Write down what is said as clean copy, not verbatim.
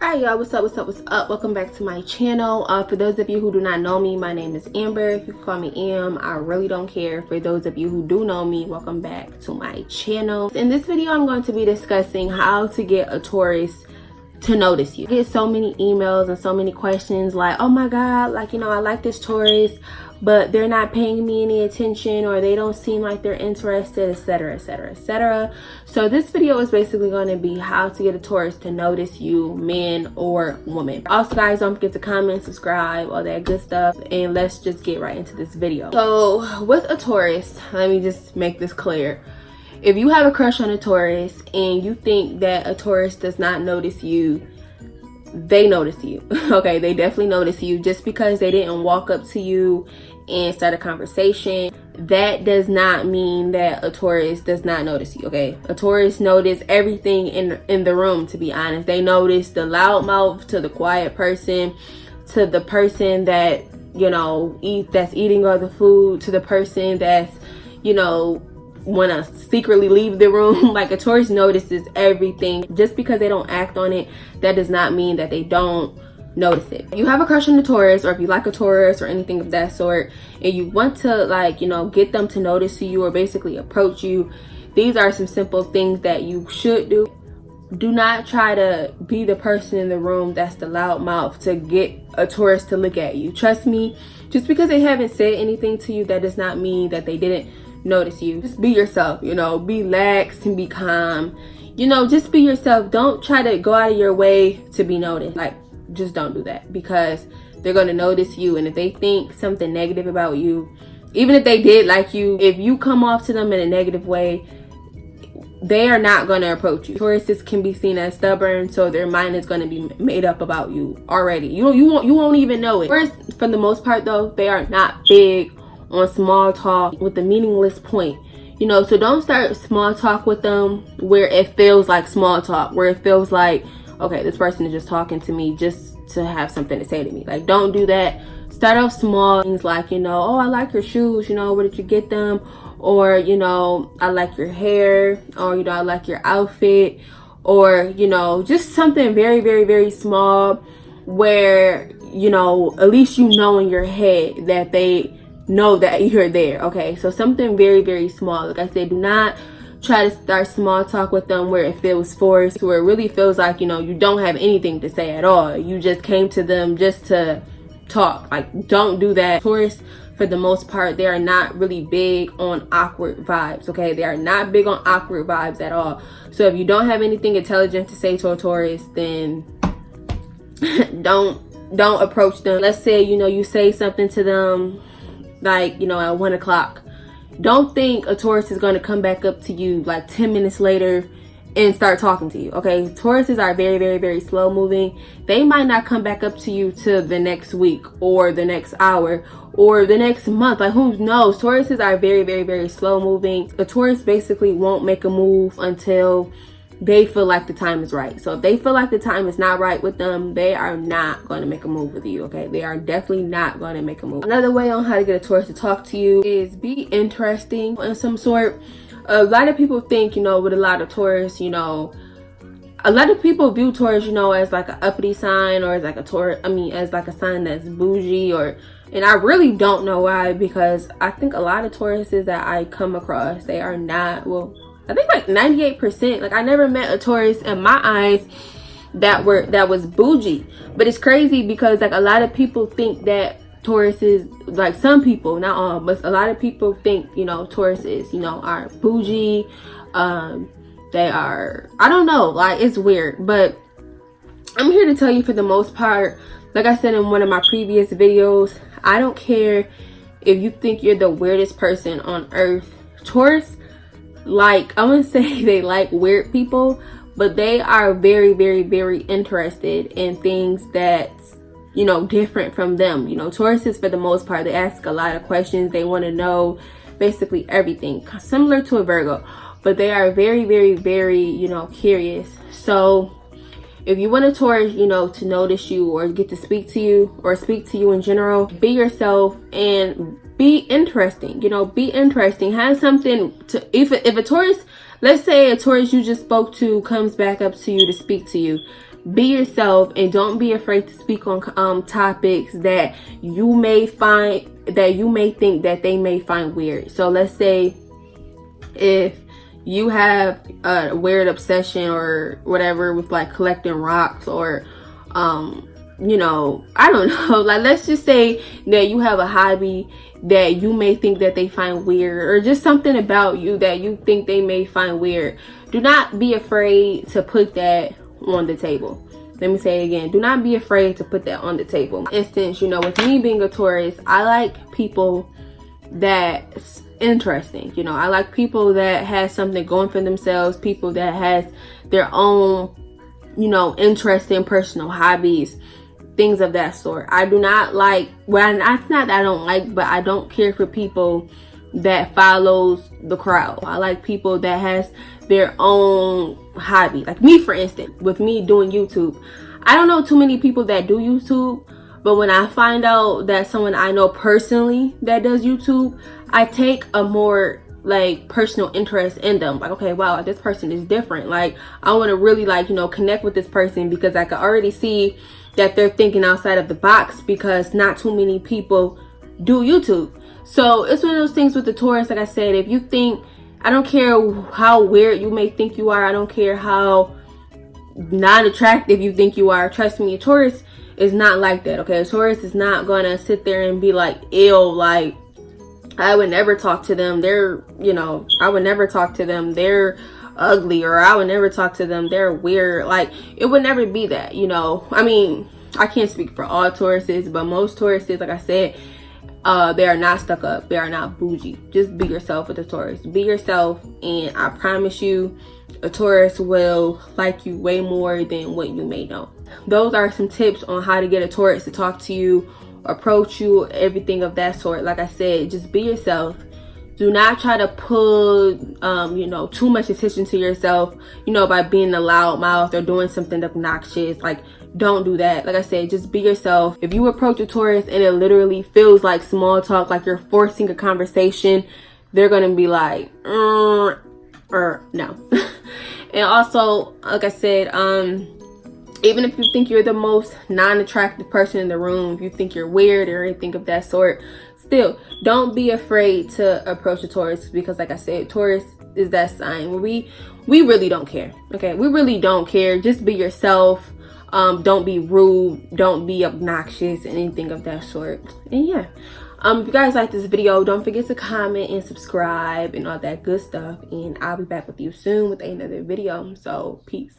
Alright y'all, what's up? Welcome back to my channel. For those of you who do not know me, my name is Amber. You can call me Am. I really don't care. For those of you who do know me, welcome back to my channel. In this video, I'm going to be discussing how to get a Taurus to notice you. I get so many emails and so many questions like, oh my god, like, I like this Taurus, but they're not paying me any attention, or they don't seem like they're interested, etc, etc, etc. So this video is basically going to be how to get a Taurus to notice you, man or woman. Also guys, don't forget to comment, subscribe, all that good stuff, and let's just get right into this video. So with a Taurus, let me just make this clear. If you have a crush on a Taurus and you think that a Taurus does not notice you, they notice you. Okay, they definitely notice you. Just because they didn't walk up to you and start a conversation, that does not mean that a Taurus does not notice you. Okay, a Taurus notice everything in the room, to be honest. They notice the loud mouth to the quiet person, to the person that that's eating all the food, to the person that's want to secretly leave the room. Like, a Taurus notices everything. Just because they don't act on it, that does not mean that they don't notice it. If you have a crush on a Taurus, or if you like a Taurus or anything of that sort, and you want to get them to notice you or basically approach you, these are some simple things that you should do. Do not try to be the person in the room that's the loud mouth to get a Taurus to look at you. Trust me, just because they haven't said anything to you, that does not mean that they didn't notice you. Just be yourself, be lax and be calm, just be yourself. Don't try to go out of your way to be noticed. Like, just don't do that, because they're going to notice you. And if they think something negative about you, even if they did like you, if you come off to them in a negative way, they are not going to approach you. Tauruses can be seen as stubborn, so their mind is going to be made up about you already. You won't even know it. Taurus, for the most part though, they are not big on small talk with a meaningless point, so don't start small talk with them where it feels like small talk, where it feels like, okay, this person is just talking to me just to have something to say to me. Like, don't do that. Start off small things like, oh, I like your shoes, where did you get them? Or, I like your hair, or, I like your outfit, or, just something very, very, very small where, at least in your head that they know that you're there. Okay, so something very, very small. Like I said, do not try to start small talk with them where it feels forced, where it really feels like you don't have anything to say at all. You just came to them just to talk. Like, don't do that. Taurus, for the most part, they are not really big on awkward vibes. Okay, they are not big on awkward vibes at all. So if you don't have anything intelligent to say to a Taurus, then don't approach them. Let's say you say something to them like at 1 o'clock. Don't think a Taurus is going to come back up to you like 10 minutes later and start talking to you. Okay, Tauruses are very, very, very slow moving. They might not come back up to you till the next week or the next hour or the next month. Like, who knows? Tauruses are very, very, very slow moving. A Taurus basically won't make a move until they feel like the time is right. So if they feel like the time is not right with them, they are not going to make a move with you. Okay, they are definitely not going to make a move. Another way on how to get a Taurus to talk to you is be interesting in some sort. A lot of people think, with a lot of Taurus, a lot of people view Taurus, as like an uppity sign, or as like as like a sign that's bougie, and I really don't know why, because I think a lot of Tauruses that I come across, they are not, well, I think like 98%, like, I never met a Taurus in my eyes that was bougie. But it's crazy because like a lot of people think that Tauruses, like some people, not all, but a lot of people think Tauruses are bougie. They are, I don't know, like, it's weird. But I'm here to tell you, for the most part, like I said in one of my previous videos, I don't care if you think you're the weirdest person on earth. Taurus, like, I wouldn't say they like weird people, but they are very, very, very interested in things that's different from them. Tauruses, for the most part, they ask a lot of questions. They want to know basically everything, similar to a Virgo, but they are very, very, very curious. So if you want a Taurus to notice you or get to speak to you, or speak to you in general, be yourself and be interesting. Be interesting. Have something to, if a Taurus, let's say a Taurus you just spoke to comes back up to you to speak to you, be yourself and don't be afraid to speak on topics that you may think that they may find weird. So let's say if you have a weird obsession or whatever with like collecting rocks, or you know, I don't know, like let's just say that you have a hobby that you may think that they find weird, or just something about you that you think they may find weird. Do not be afraid to put that on the table. Let me say it again. Do not be afraid to put that on the table. For instance, you know, with me being a Taurus, I like people that's interesting. You know, I like people that has something going for themselves, people that has their own, you know, interesting personal hobbies, things of that sort. I do not like, well, it's not that I don't like, but I don't care for people that follows the crowd. I like people that has their own hobby. Like me, for instance, with me doing YouTube, I don't know too many people that do YouTube, but when I find out that someone I know personally that does YouTube, I take a more like personal interest in them. Like, okay, wow, this person is different. Like, I want to really like, you know, connect with this person because I can already see that they're thinking outside of the box, because not too many people do YouTube. So it's one of those things with the Taurus. Like I said, if you think, I don't care how weird you may think you are, I don't care how non-attractive you think you are, trust me, a Taurus is not like that. Okay, a Taurus is not gonna sit there and be like, ill, like I would never talk to them, they're, you know, I would never talk to them, they're ugly, or I would never talk to them, they're weird. Like, it would never be that, you know. I mean, I can't speak for all Tauruses, but most Tauruses, like I said, they are not stuck up, they are not bougie. Just be yourself with a Taurus. Be yourself, and I promise you, a Taurus will like you way more than what you may know. Those are some tips on how to get a Taurus to talk to you, approach you, everything of that sort. Like I said, just be yourself. Do not try to put you know, too much attention to yourself, you know, by being a loud mouth or doing something obnoxious. Like, don't do that. Like I said, just be yourself. If you approach a Taurus and it literally feels like small talk, like you're forcing a conversation, they're gonna be like, or no. And also, like I said, even if you think you're the most non-attractive person in the room, if you think you're weird or anything of that sort, still don't be afraid to approach a Taurus, because like I said, Taurus is that sign where we really don't care. Okay, we really don't care. Just be yourself. Don't be rude, don't be obnoxious, anything of that sort. And yeah, if you guys like this video, don't forget to comment and subscribe and all that good stuff, and I'll be back with you soon with another video. So peace.